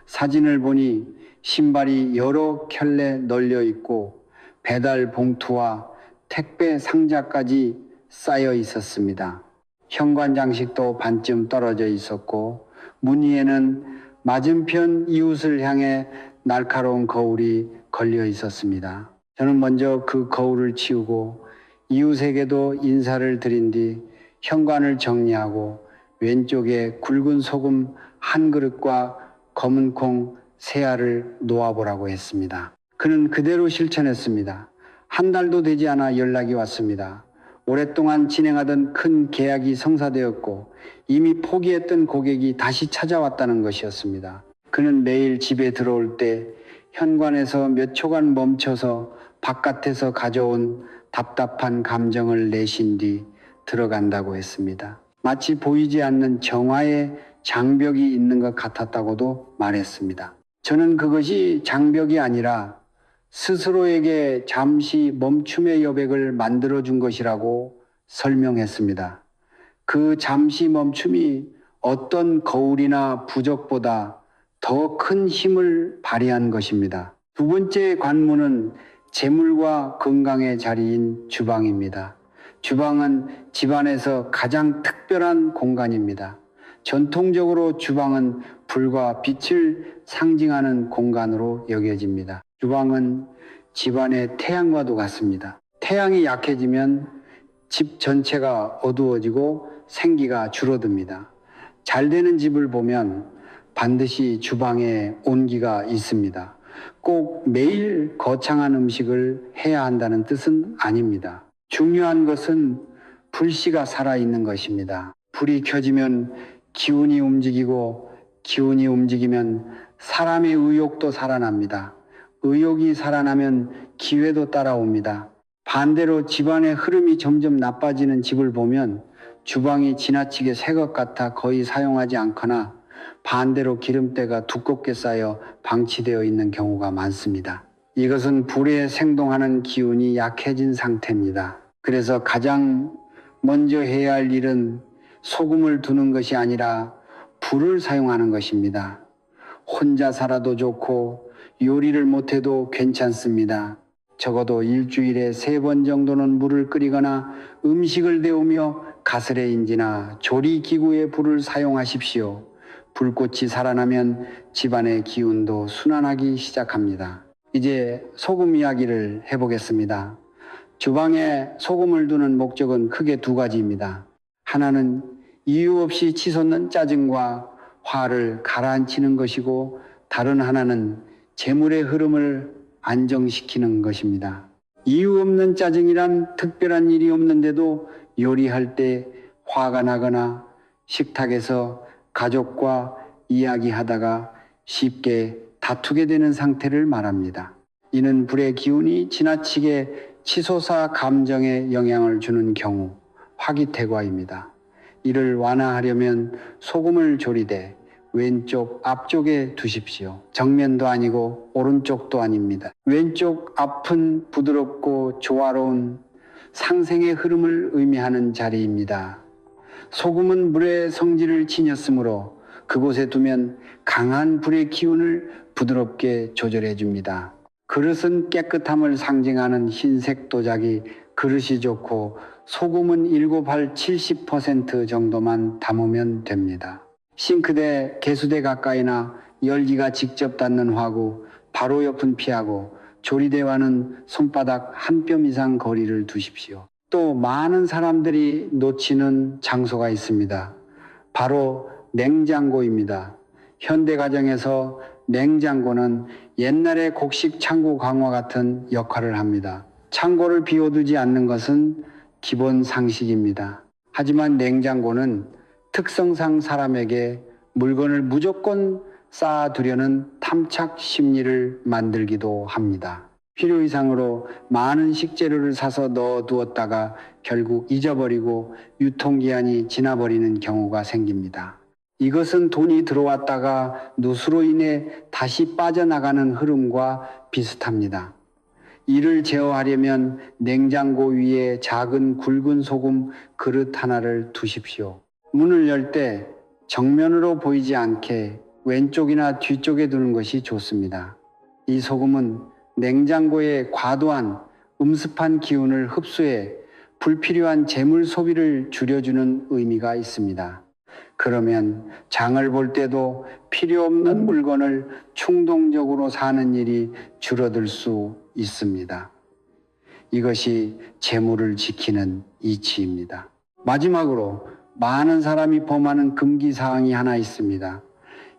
사진을 보니 신발이 여러 켤레 널려 있고 배달 봉투와 택배 상자까지 쌓여 있었습니다. 현관 장식도 반쯤 떨어져 있었고 문 위에는 맞은편 이웃을 향해 날카로운 거울이 걸려 있었습니다. 저는 먼저 그 거울을 치우고 이웃에게도 인사를 드린 뒤 현관을 정리하고 왼쪽에 굵은 소금 한 그릇과 검은 콩 3알을 놓아보라고 했습니다. 그는 그대로 실천했습니다. 한 달도 되지 않아 연락이 왔습니다. 오랫동안 진행하던 큰 계약이 성사되었고 이미 포기했던 고객이 다시 찾아왔다는 것이었습니다. 그는 매일 집에 들어올 때 현관에서 몇 초간 멈춰서 바깥에서 가져온 답답한 감정을 내신 뒤 들어간다고 했습니다. 마치 보이지 않는 정화의 장벽이 있는 것 같았다고도 말했습니다. 저는 그것이 장벽이 아니라 스스로에게 잠시 멈춤의 여백을 만들어준 것이라고 설명했습니다. 그 잠시 멈춤이 어떤 거울이나 부적보다 더 큰 힘을 발휘한 것입니다. 두 번째 관문은 재물과 건강의 자리인 주방입니다. 주방은 집안에서 가장 특별한 공간입니다. 전통적으로 주방은 불과 빛을 상징하는 공간으로 여겨집니다. 주방은 집안의 태양과도 같습니다. 태양이 약해지면 집 전체가 어두워지고 생기가 줄어듭니다. 잘 되는 집을 보면 반드시 주방에 온기가 있습니다. 꼭 매일 거창한 음식을 해야 한다는 뜻은 아닙니다. 중요한 것은 불씨가 살아있는 것입니다. 불이 켜지면 기운이 움직이고 기운이 움직이면 사람의 의욕도 살아납니다. 의욕이 살아나면 기회도 따라옵니다. 반대로 집안의 흐름이 점점 나빠지는 집을 보면 주방이 지나치게 새 것 같아 거의 사용하지 않거나 반대로 기름때가 두껍게 쌓여 방치되어 있는 경우가 많습니다. 이것은 불에 생동하는 기운이 약해진 상태입니다. 그래서 가장 먼저 해야 할 일은 소금을 두는 것이 아니라 불을 사용하는 것입니다. 혼자 살아도 좋고 요리를 못해도 괜찮습니다. 적어도 일주일에 3번 정도는 물을 끓이거나 음식을 데우며 가스레인지나 조리기구에 불을 사용하십시오. 불꽃이 살아나면 집안의 기운도 순환하기 시작합니다. 이제 소금 이야기를 해보겠습니다. 주방에 소금을 두는 목적은 크게 2가지입니다. 하나는 이유 없이 치솟는 짜증과 화를 가라앉히는 것이고 다른 하나는 재물의 흐름을 안정시키는 것입니다. 이유 없는 짜증이란 특별한 일이 없는데도 요리할 때 화가 나거나 식탁에서 가족과 이야기하다가 쉽게 다투게 되는 상태를 말합니다. 이는 불의 기운이 지나치게 치솟아 감정에 영향을 주는 경우 화기태과입니다. 이를 완화하려면 소금을 조리되 왼쪽 앞쪽에 두십시오. 정면도 아니고 오른쪽도 아닙니다. 왼쪽 앞은 부드럽고 조화로운 상생의 흐름을 의미하는 자리입니다. 소금은 물의 성질을 지녔으므로 그곳에 두면 강한 불의 기운을 부드럽게 조절해 줍니다. 그릇은 깨끗함을 상징하는 흰색 도자기 그릇이 좋고 소금은 7할 70% 정도만 담으면 됩니다. 싱크대, 개수대 가까이나 열기가 직접 닿는 화구, 바로 옆은 피하고 조리대와는 손바닥 1뼘 이상 거리를 두십시오. 또 많은 사람들이 놓치는 장소가 있습니다. 바로 냉장고입니다. 현대 가정에서 냉장고는 옛날의 곡식 창고 강화 같은 역할을 합니다. 창고를 비워두지 않는 것은 기본 상식입니다. 하지만 냉장고는 특성상 사람에게 물건을 무조건 쌓아두려는 탐착 심리를 만들기도 합니다. 필요 이상으로 많은 식재료를 사서 넣어두었다가 결국 잊어버리고 유통기한이 지나버리는 경우가 생깁니다. 이것은 돈이 들어왔다가 누수로 인해 다시 빠져나가는 흐름과 비슷합니다. 이를 제어하려면 냉장고 위에 작은 굵은 소금 그릇 하나를 두십시오. 문을 열 때 정면으로 보이지 않게 왼쪽이나 뒤쪽에 두는 것이 좋습니다. 이 소금은 냉장고의 과도한 음습한 기운을 흡수해 불필요한 재물 소비를 줄여주는 의미가 있습니다. 그러면 장을 볼 때도 필요 없는 물건을 충동적으로 사는 일이 줄어들 수 있습니다. 이것이 재물을 지키는 이치입니다. 마지막으로 많은 사람이 범하는 금기사항이 하나 있습니다.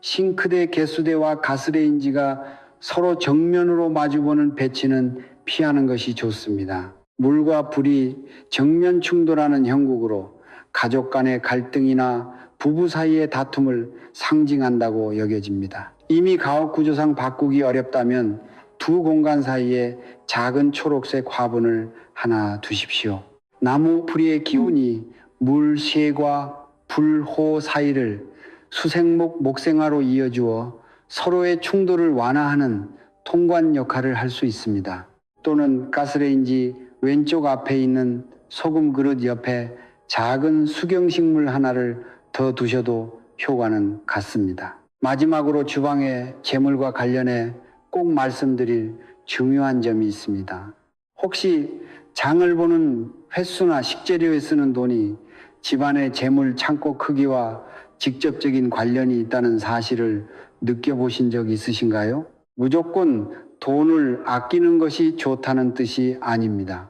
싱크대, 개수대와 가스레인지가 서로 정면으로 마주보는 배치는 피하는 것이 좋습니다. 물과 불이 정면 충돌하는 형국으로 가족 간의 갈등이나 부부 사이의 다툼을 상징한다고 여겨집니다. 이미 가옥 구조상 바꾸기 어렵다면 2 공간 사이에 작은 초록색 화분을 하나 두십시오. 나무 뿌리의 기운이 물, 쇠과 불, 호 사이를 수생목, 목생화로 이어주어 서로의 충돌을 완화하는 통관 역할을 할 수 있습니다. 또는 가스레인지 왼쪽 앞에 있는 소금 그릇 옆에 작은 수경식물 하나를 더 두셔도 효과는 같습니다. 마지막으로 주방의 재물과 관련해 꼭 말씀드릴 중요한 점이 있습니다. 혹시 장을 보는 횟수나 식재료에 쓰는 돈이 집안의 재물 창고 크기와 직접적인 관련이 있다는 사실을 느껴보신 적 있으신가요? 무조건 돈을 아끼는 것이 좋다는 뜻이 아닙니다.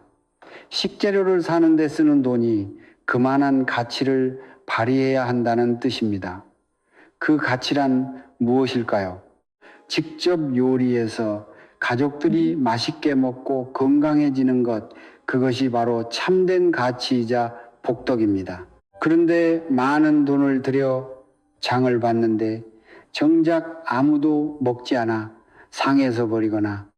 식재료를 사는 데 쓰는 돈이 그만한 가치를 발휘해야 한다는 뜻입니다. 그 가치란 무엇일까요? 직접 요리해서 가족들이 맛있게 먹고 건강해지는 것, 그것이 바로 참된 가치이자 복덕입니다. 그런데 많은 돈을 들여 장을 봤는데 정작 아무도 먹지 않아 상해서 버리거나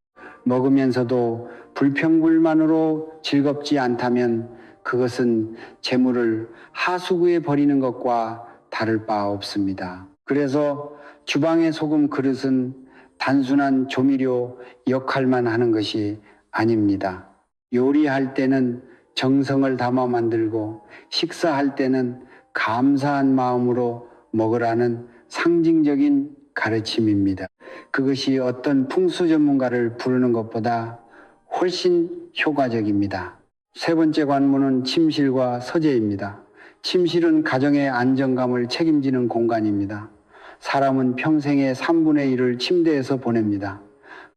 먹으면서도 불평불만으로 즐겁지 않다면 그것은 재물을 하수구에 버리는 것과 다를 바 없습니다. 그래서 주방의 소금 그릇은 단순한 조미료 역할만 하는 것이 아닙니다. 요리할 때는 정성을 담아 만들고 식사할 때는 감사한 마음으로 먹으라는 상징적인 가르침입니다. 그것이 어떤 풍수 전문가를 부르는 것보다 훨씬 효과적입니다. 세 번째 관문은 침실과 서재입니다. 침실은 가정의 안정감을 책임지는 공간입니다. 사람은 평생의 3분의 1을 침대에서 보냅니다.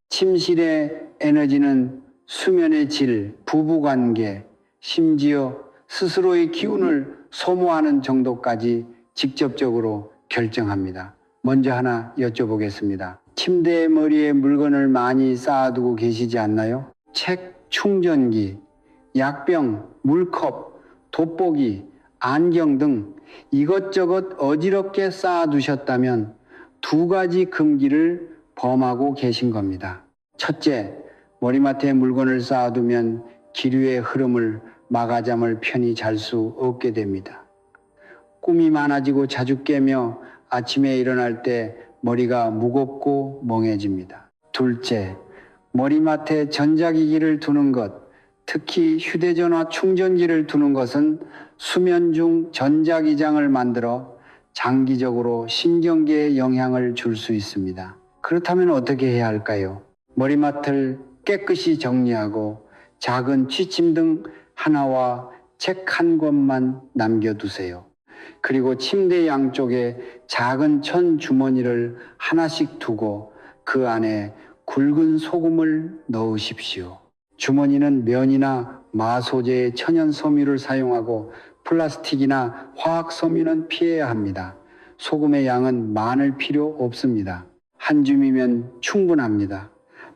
침실의 에너지는 수면의 질, 부부관계, 심지어 스스로의 기운을 소모하는 정도까지 직접적으로 결정합니다. 먼저 하나 여쭤보겠습니다. 침대 머리에 물건을 많이 쌓아두고 계시지 않나요? 책, 충전기, 약병, 물컵, 돋보기, 안경 등 이것저것 어지럽게 쌓아두셨다면 두 가지 금기를 범하고 계신 겁니다. 첫째, 머리맡에 물건을 쌓아두면 기류의 흐름을 막아잠을 편히 잘 수 없게 됩니다. 꿈이 많아지고 자주 깨며 아침에 일어날 때 머리가 무겁고 멍해집니다. 둘째, 머리맡에 전자기기를 두는 것, 특히 휴대전화 충전기를 두는 것은 수면 중 전자기장을 만들어 장기적으로 신경계에 영향을 줄 수 있습니다. 그렇다면 어떻게 해야 할까요? 머리맡을 깨끗이 정리하고 작은 취침 등 하나와 책 한 권만 남겨두세요. 그리고 침대 양쪽에 작은 천 주머니를 하나씩 두고 그 안에 굵은 소금을 넣으십시오. 주머니는 면이나 마 소재의 천연 섬유를 사용하고 플라스틱이나 화학 섬유는 피해야 합니다. 소금의 양은 많을 필요 없습니다. 한 줌이면 충분합니다.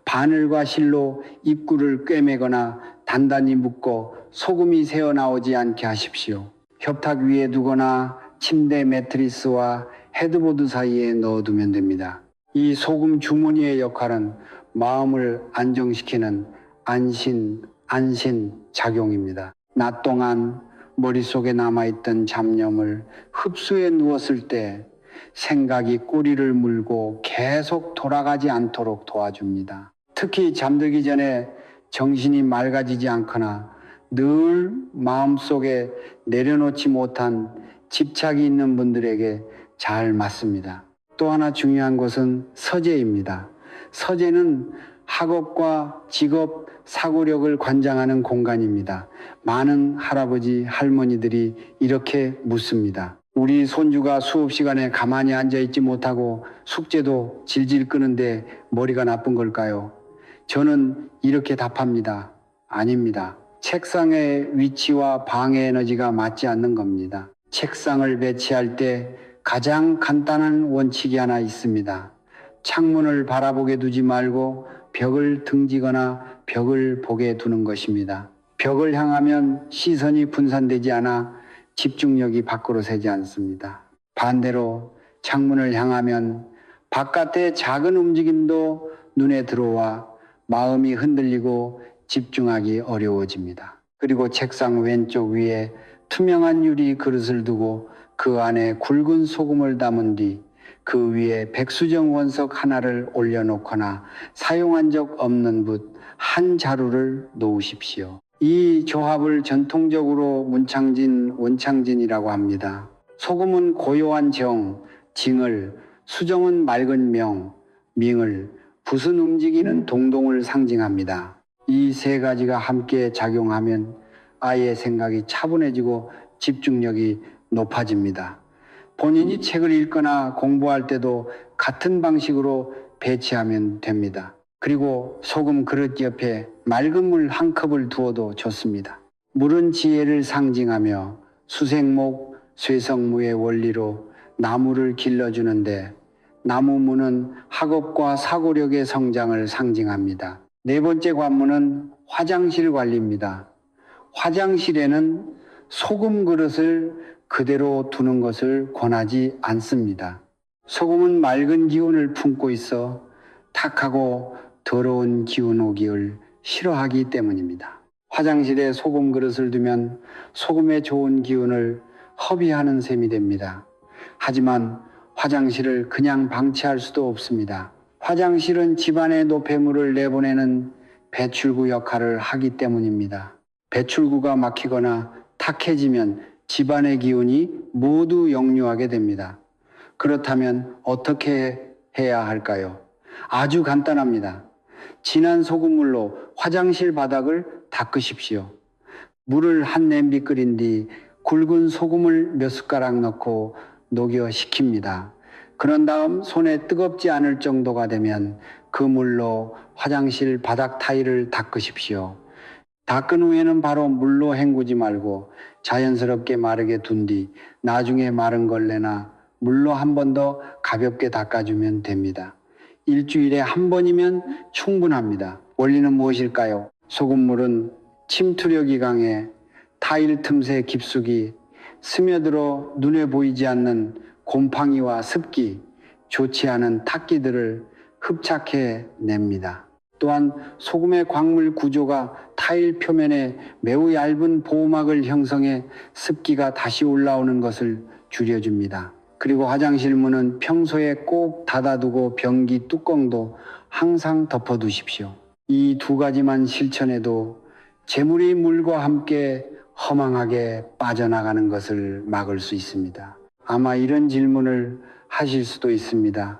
바늘과 실로 입구를 꿰매거나 단단히 묶어 소금이 새어나오지 않게 하십시오. 협탁 위에 두거나 침대 매트리스와 헤드보드 사이에 넣어두면 됩니다. 이 소금 주머니의 역할은 마음을 안정시키는 안신 작용입니다. 낮 동안 머릿속에 남아있던 잡념을 흡수해 누웠을 때 생각이 꼬리를 물고 계속 돌아가지 않도록 도와줍니다. 특히 잠들기 전에 정신이 맑아지지 않거나 늘 마음속에 내려놓지 못한 집착이 있는 분들에게 잘 맞습니다. 또 하나 중요한 것은 서재입니다. 서재는 학업과 직업, 사고력을 관장하는 공간입니다. 많은 할아버지, 할머니들이 이렇게 묻습니다. 우리 손주가 수업 시간에 가만히 앉아있지 못하고 숙제도 질질 끄는데 머리가 나쁜 걸까요? 저는 이렇게 답합니다. 아닙니다. 책상의 위치와 방해 에너지가 맞지 않는 겁니다. 책상을 배치할 때 가장 간단한 원칙이 하나 있습니다. 창문을 바라보게 두지 말고 벽을 등지거나 벽을 보게 두는 것입니다. 벽을 향하면 시선이 분산되지 않아 집중력이 밖으로 새지 않습니다. 반대로 창문을 향하면 바깥의 작은 움직임도 눈에 들어와 마음이 흔들리고 집중하기 어려워집니다. 그리고 책상 왼쪽 위에 투명한 유리 그릇을 두고 그 안에 굵은 소금을 담은 뒤 그 위에 백수정 원석 하나를 올려놓거나 사용한 적 없는 붓 한 자루를 놓으십시오. 이 조합을 전통적으로 원창진이라고 합니다. 소금은 고요한 정, 징을, 수정은 맑은 명, 밍을, 붓은 움직이는 동동을 상징합니다. 이 세 가지가 함께 작용하면 아이의 생각이 차분해지고 집중력이 높아집니다. 본인이 책을 읽거나 공부할 때도 같은 방식으로 배치하면 됩니다. 그리고 소금 그릇 옆에 맑은 물 한 컵을 두어도 좋습니다. 물은 지혜를 상징하며 수생목, 쇠성무의 원리로 나무를 길러주는데 나무무는 학업과 사고력의 성장을 상징합니다. 네 번째 관문은 화장실 관리입니다. 화장실에는 소금 그릇을 그대로 두는 것을 권하지 않습니다. 소금은 맑은 기운을 품고 있어 탁하고 더러운 기운 오기를 싫어하기 때문입니다. 화장실에 소금 그릇을 두면 소금의 좋은 기운을 허비하는 셈이 됩니다. 하지만 화장실을 그냥 방치할 수도 없습니다. 화장실은 집안의 노폐물을 내보내는 배출구 역할을 하기 때문입니다. 배출구가 막히거나 탁해지면 집안의 기운이 모두 역류하게 됩니다. 그렇다면 어떻게 해야 할까요? 아주 간단합니다. 진한 소금물로 화장실 바닥을 닦으십시오. 물을 한 냄비 끓인 뒤 굵은 소금을 몇 숟가락 넣고 녹여 식힙니다. 그런 다음 손에 뜨겁지 않을 정도가 되면 그 물로 화장실 바닥 타일을 닦으십시오. 닦은 후에는 바로 물로 헹구지 말고 자연스럽게 마르게 둔 뒤 나중에 마른 걸레나 물로 한 번 더 가볍게 닦아주면 됩니다. 일주일에 한 번이면 충분합니다. 원리는 무엇일까요? 소금물은 침투력이 강해 타일 틈새 깊숙이 스며들어 눈에 보이지 않는 곰팡이와 습기, 좋지 않은 탁기들을 흡착해 냅니다. 또한 소금의 광물 구조가 타일 표면에 매우 얇은 보호막을 형성해 습기가 다시 올라오는 것을 줄여줍니다. 그리고 화장실 문은 평소에 꼭 닫아두고 변기 뚜껑도 항상 덮어두십시오. 이 두 가지만 실천해도 재물이 물과 함께 허망하게 빠져나가는 것을 막을 수 있습니다. 아마 이런 질문을 하실 수도 있습니다.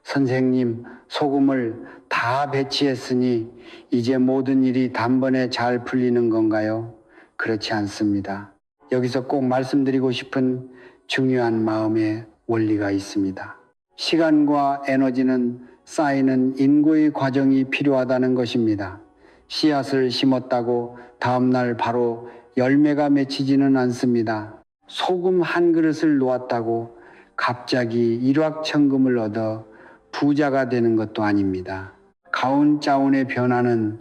선생님, 소금을 다 배치했으니 이제 모든 일이 단번에 잘 풀리는 건가요? 그렇지 않습니다. 여기서 꼭 말씀드리고 싶은 중요한 마음의 원리가 있습니다. 시간과 에너지는 쌓이는 인고의 과정이 필요하다는 것입니다. 씨앗을 심었다고 다음날 바로 열매가 맺히지는 않습니다. 소금 한 그릇을 놓았다고 갑자기 일확천금을 얻어 부자가 되는 것도 아닙니다. 가운짜운의 변화는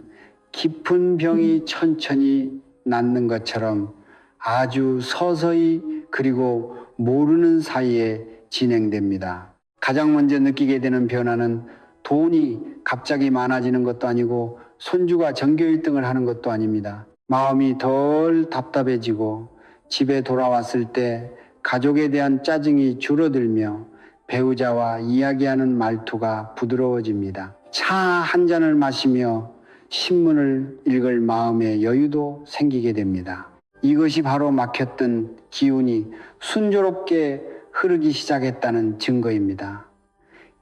깊은 병이 천천히 낫는 것처럼 아주 서서히 그리고 모르는 사이에 진행됩니다. 가장 먼저 느끼게 되는 변화는 돈이 갑자기 많아지는 것도 아니고 손주가 전교 1등을 하는 것도 아닙니다. 마음이 덜 답답해지고 집에 돌아왔을 때 가족에 대한 짜증이 줄어들며 배우자와 이야기하는 말투가 부드러워집니다. 차 한 잔을 마시며 신문을 읽을 마음의 여유도 생기게 됩니다. 이것이 바로 막혔던 기운이 순조롭게 흐르기 시작했다는 증거입니다.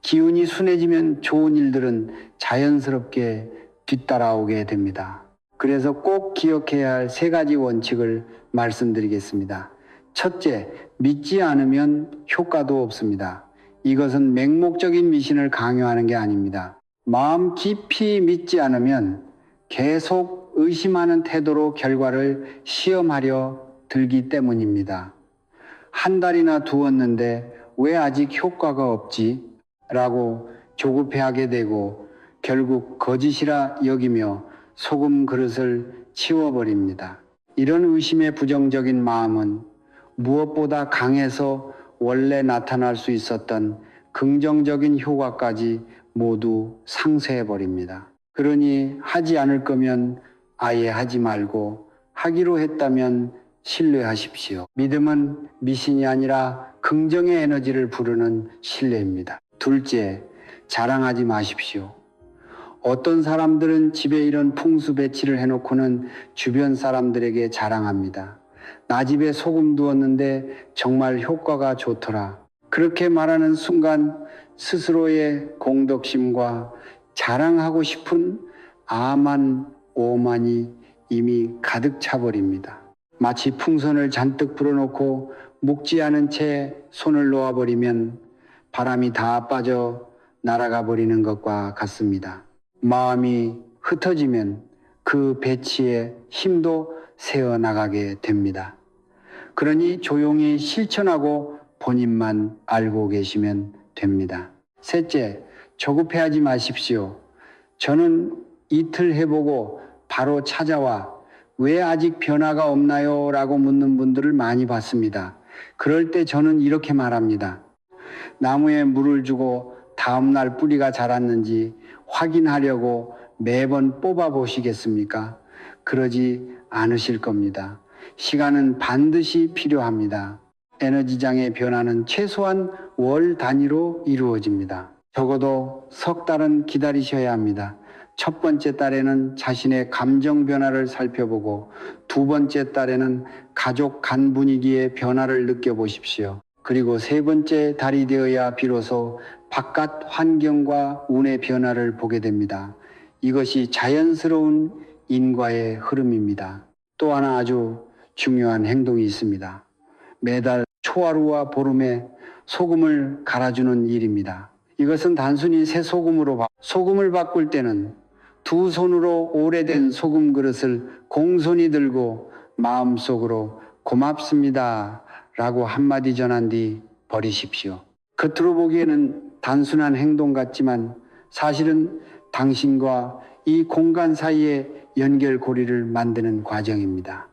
기운이 순해지면 좋은 일들은 자연스럽게 뒤따라오게 됩니다. 그래서 꼭 기억해야 할 세 가지 원칙을 말씀드리겠습니다. 첫째, 믿지 않으면 효과도 없습니다. 이것은 맹목적인 미신을 강요하는 게 아닙니다. 마음 깊이 믿지 않으면 계속 의심하는 태도로 결과를 시험하려 들기 때문입니다. 한 달이나 두었는데 왜 아직 효과가 없지? 라고 조급해하게 되고 결국 거짓이라 여기며 소금 그릇을 치워버립니다. 이런 의심의 부정적인 마음은 무엇보다 강해서 원래 나타날 수 있었던 긍정적인 효과까지 모두 상쇄해버립니다. 그러니 하지 않을 거면 아예 하지 말고 하기로 했다면 신뢰하십시오. 믿음은 미신이 아니라 긍정의 에너지를 부르는 신뢰입니다. 둘째, 자랑하지 마십시오. 어떤 사람들은 집에 이런 풍수 배치를 해놓고는 주변 사람들에게 자랑합니다. 나 집에 소금 두었는데 정말 효과가 좋더라. 그렇게 말하는 순간 스스로의 공덕심과 자랑하고 싶은 아만 오만이 이미 가득 차버립니다. 마치 풍선을 잔뜩 불어놓고 묵지 않은 채 손을 놓아버리면 바람이 다 빠져 날아가 버리는 것과 같습니다. 마음이 흩어지면 그 배치의 힘도 새어나가게 됩니다. 그러니 조용히 실천하고 본인만 알고 계시면 됩니다. 셋째, 조급해하지 마십시오. 저는 이틀 해보고 바로 찾아와 왜 아직 변화가 없나요? 라고 묻는 분들을 많이 봤습니다. 그럴 때 저는 이렇게 말합니다. 나무에 물을 주고 다음날 뿌리가 자랐는지 확인하려고 매번 뽑아 보시겠습니까? 그러지 않으실 겁니다. 시간은 반드시 필요합니다. 에너지장의 변화는 최소한 월 단위로 이루어집니다. 적어도 석 달은 기다리셔야 합니다. 첫 번째 달에는 자신의 감정 변화를 살펴보고 두 번째 달에는 가족 간 분위기의 변화를 느껴보십시오. 그리고 세 번째 달이 되어야 비로소 바깥 환경과 운의 변화를 보게 됩니다. 이것이 자연스러운 인과의 흐름입니다. 또 하나 아주 중요한 행동이 있습니다. 매달 초하루와 보름에 소금을 갈아주는 일입니다. 이것은 단순히 새 소금을 바꿀 때는 두 손으로 오래된 소금 그릇을 공손히 들고 마음속으로 고맙습니다 라고 한마디 전한 뒤 버리십시오. 겉으로 보기에는 단순한 행동 같지만 사실은 당신과 이 공간 사이의 연결고리를 만드는 과정입니다.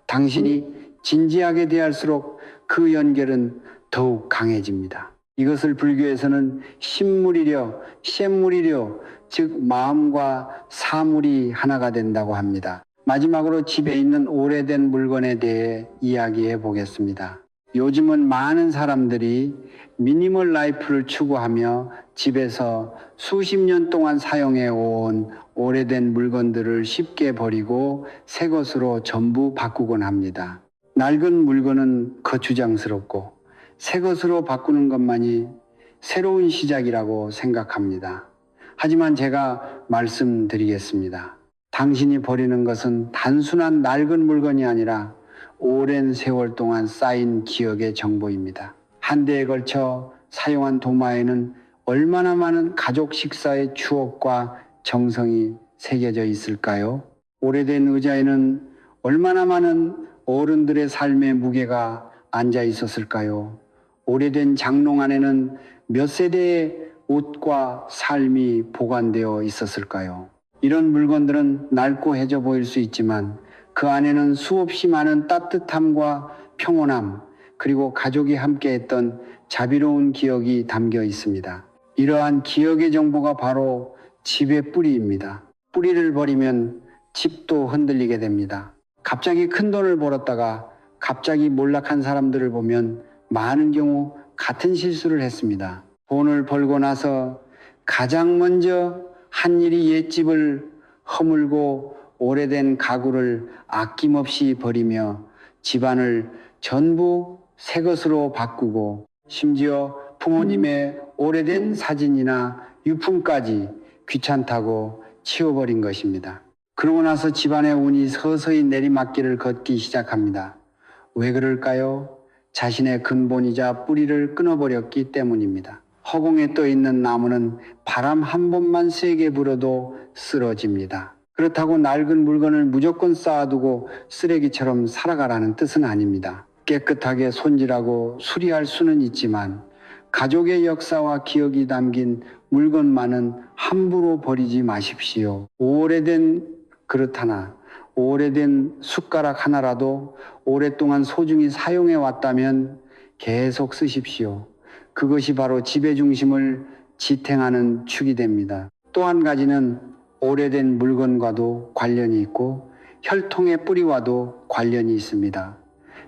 당신이 진지하게 대할수록 그 연결은 더욱 강해집니다. 이것을 불교에서는 신물이려, 쇳물이려, 즉 마음과 사물이 하나가 된다고 합니다. 마지막으로 집에 있는 오래된 물건에 대해 이야기해 보겠습니다. 요즘은 많은 사람들이 미니멀 라이프를 추구하며 집에서 수십 년 동안 사용해 온 오래된 물건들을 쉽게 버리고 새 것으로 전부 바꾸곤 합니다. 낡은 물건은 거추장스럽고 새 것으로 바꾸는 것만이 새로운 시작이라고 생각합니다. 하지만 제가 말씀드리겠습니다. 당신이 버리는 것은 단순한 낡은 물건이 아니라 오랜 세월 동안 쌓인 기억의 정보입니다. 한 대에 걸쳐 사용한 도마에는 얼마나 많은 가족 식사의 추억과 정성이 새겨져 있을까요? 오래된 의자에는 얼마나 많은 어른들의 삶의 무게가 앉아 있었을까요? 오래된 장롱 안에는 몇 세대의 옷과 삶이 보관되어 있었을까요? 이런 물건들은 낡고 해져 보일 수 있지만 그 안에는 수없이 많은 따뜻함과 평온함, 그리고 가족이 함께했던 자비로운 기억이 담겨 있습니다. 이러한 기억의 정보가 바로 집의 뿌리입니다. 뿌리를 버리면 집도 흔들리게 됩니다. 갑자기 큰 돈을 벌었다가 갑자기 몰락한 사람들을 보면 많은 경우 같은 실수를 했습니다. 돈을 벌고 나서 가장 먼저 한 일이 옛집을 허물고 오래된 가구를 아낌없이 버리며 집안을 전부 새 것으로 바꾸고 심지어 부모님의 오래된 사진이나 유품까지 귀찮다고 치워버린 것입니다. 그러고 나서 집안의 운이 서서히 내리막길을 걷기 시작합니다. 왜 그럴까요? 자신의 근본이자 뿌리를 끊어버렸기 때문입니다. 허공에 떠 있는 나무는 바람 한 번만 세게 불어도 쓰러집니다. 그렇다고 낡은 물건을 무조건 쌓아두고 쓰레기처럼 살아가라는 뜻은 아닙니다. 깨끗하게 손질하고 수리할 수는 있지만 가족의 역사와 기억이 담긴 물건만은 함부로 버리지 마십시오. 오래된 그릇 하나, 오래된 숟가락 하나라도 오랫동안 소중히 사용해 왔다면 계속 쓰십시오. 그것이 바로 지배 중심을 지탱하는 축이 됩니다. 또 한 가지는 오래된 물건과도 관련이 있고 혈통의 뿌리와도 관련이 있습니다.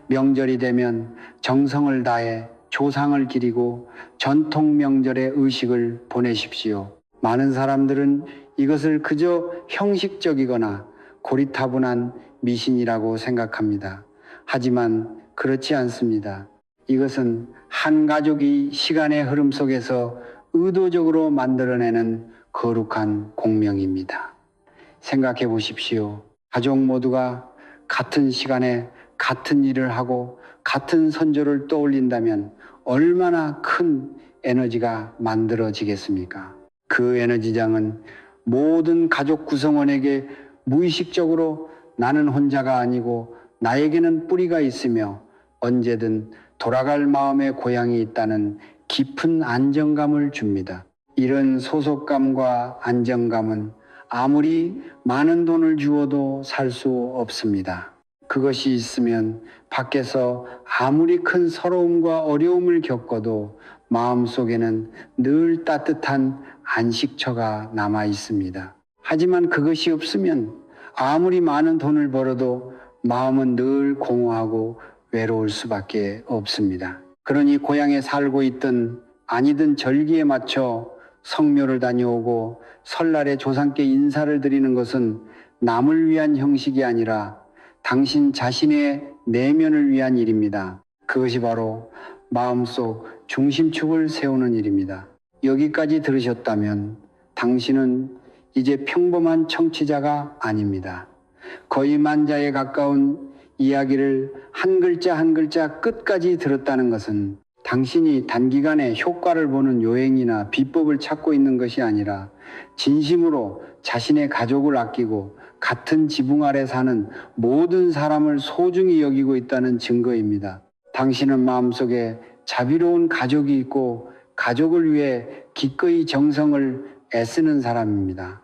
명절이 되면 정성을 다해 조상을 기리고 전통 명절의 의식을 보내십시오. 많은 사람들은 이것을 그저 형식적이거나 고리타분한 미신이라고 생각합니다. 하지만 그렇지 않습니다. 이것은 한 가족이 시간의 흐름 속에서 의도적으로 만들어내는 거룩한 공명입니다. 생각해 보십시오. 가족 모두가 같은 시간에 같은 일을 하고 같은 선조를 떠올린다면 얼마나 큰 에너지가 만들어지겠습니까? 그 에너지장은 모든 가족 구성원에게 무의식적으로 나는 혼자가 아니고 나에게는 뿌리가 있으며 언제든 돌아갈 마음의 고향이 있다는 깊은 안정감을 줍니다. 이런 소속감과 안정감은 아무리 많은 돈을 주어도 살 수 없습니다. 그것이 있으면 밖에서 아무리 큰 서러움과 어려움을 겪어도 마음속에는 늘 따뜻한 안식처가 남아 있습니다. 하지만 그것이 없으면 아무리 많은 돈을 벌어도 마음은 늘 공허하고 외로울 수밖에 없습니다. 그러니 고향에 살고 있든 아니든 절기에 맞춰 성묘를 다녀오고 설날에 조상께 인사를 드리는 것은 남을 위한 형식이 아니라 당신 자신의 내면을 위한 일입니다. 그것이 바로 마음속 중심축을 세우는 일입니다. 여기까지 들으셨다면 당신은 이제 평범한 청취자가 아닙니다. 거의 만자에 가까운 이야기를 한 글자 한 글자 끝까지 들었다는 것은 당신이 단기간에 효과를 보는 요행이나 비법을 찾고 있는 것이 아니라 진심으로 자신의 가족을 아끼고 같은 지붕 아래 사는 모든 사람을 소중히 여기고 있다는 증거입니다. 당신은 마음속에 자비로운 가족이 있고 가족을 위해 기꺼이 정성을 애쓰는 사람입니다.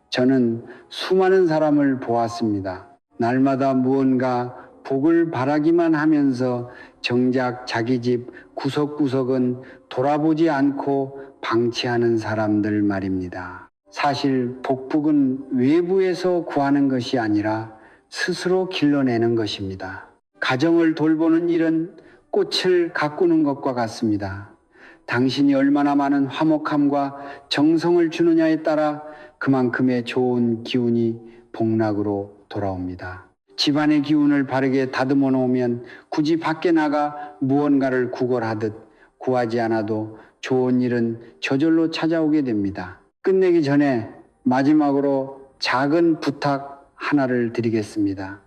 저는 수많은 사람을 보았습니다. 날마다 무언가 복을 바라기만 하면서 정작 자기 집 구석구석은 돌아보지 않고 방치하는 사람들 말입니다. 사실 복복은 외부에서 구하는 것이 아니라 스스로 길러내는 것입니다. 가정을 돌보는 일은 꽃을 가꾸는 것과 같습니다. 당신이 얼마나 많은 화목함과 정성을 주느냐에 따라 그만큼의 좋은 기운이 복락으로 돌아옵니다. 집안의 기운을 바르게 다듬어 놓으면 굳이 밖에 나가 무언가를 구걸하듯 구하지 않아도 좋은 일은 저절로 찾아오게 됩니다. 끝내기 전에 마지막으로 작은 부탁 하나를 드리겠습니다.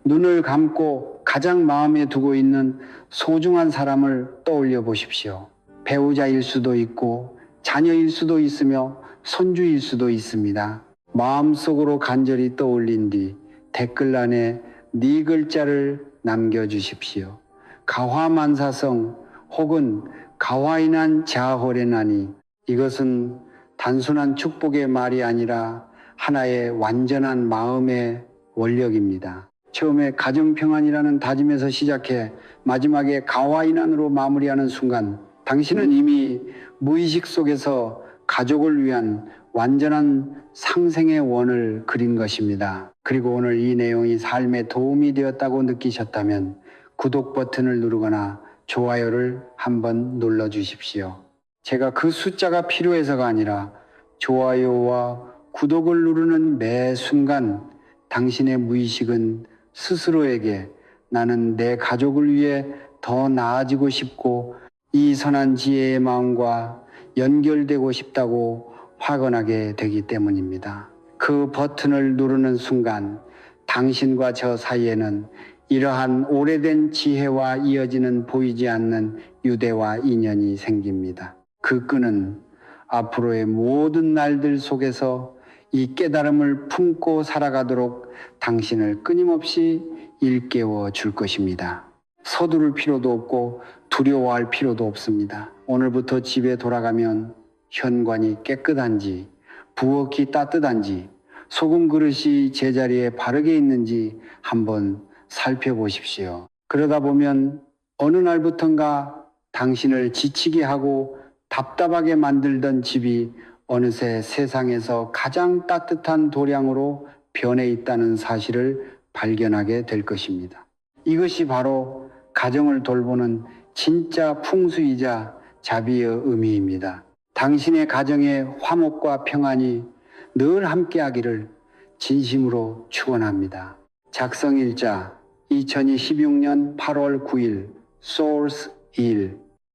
눈을 감고 가장 마음에 두고 있는 소중한 사람을 떠올려 보십시오. 배우자일 수도 있고 자녀일 수도 있으며 손주일 수도 있습니다. 마음속으로 간절히 떠올린 뒤 댓글란에 네 글자를 남겨주십시오. 가화만사성 혹은 가화인한 자호레나니, 이것은 단순한 축복의 말이 아니라 하나의 완전한 마음의 원력입니다. 처음에 가정평안이라는 다짐에서 시작해 마지막에 가화인한으로 마무리하는 순간 당신은 이미 무의식 속에서 가족을 위한 완전한 상생의 원을 그린 것입니다. 그리고 오늘 이 내용이 삶에 도움이 되었다고 느끼셨다면 구독 버튼을 누르거나 좋아요를 한번 눌러주십시오. 제가 그 숫자가 필요해서가 아니라 좋아요와 구독을 누르는 매 순간 당신의 무의식은 스스로에게 나는 내 가족을 위해 더 나아지고 싶고 이 선한 지혜의 마음과 연결되고 싶다고 확언하게 되기 때문입니다. 그 버튼을 누르는 순간 당신과 저 사이에는 이러한 오래된 지혜와 이어지는 보이지 않는 유대와 인연이 생깁니다. 그 끈은 앞으로의 모든 날들 속에서 이 깨달음을 품고 살아가도록 당신을 끊임없이 일깨워 줄 것입니다. 서두를 필요도 없고 두려워할 필요도 없습니다. 오늘부터 집에 돌아가면 현관이 깨끗한지, 부엌이 따뜻한지, 소금 그릇이 제자리에 바르게 있는지 한번 살펴보십시오. 그러다 보면 어느 날부턴가 당신을 지치게 하고 답답하게 만들던 집이 어느새 세상에서 가장 따뜻한 도량으로 변해 있다는 사실을 발견하게 될 것입니다. 이것이 바로 가정을 돌보는 진짜 풍수이자 자비의 의미입니다. 당신의 가정의 화목과 평안이 늘 함께하기를 진심으로 축원합니다. 작성일자 2026년 8월 9일 Source 1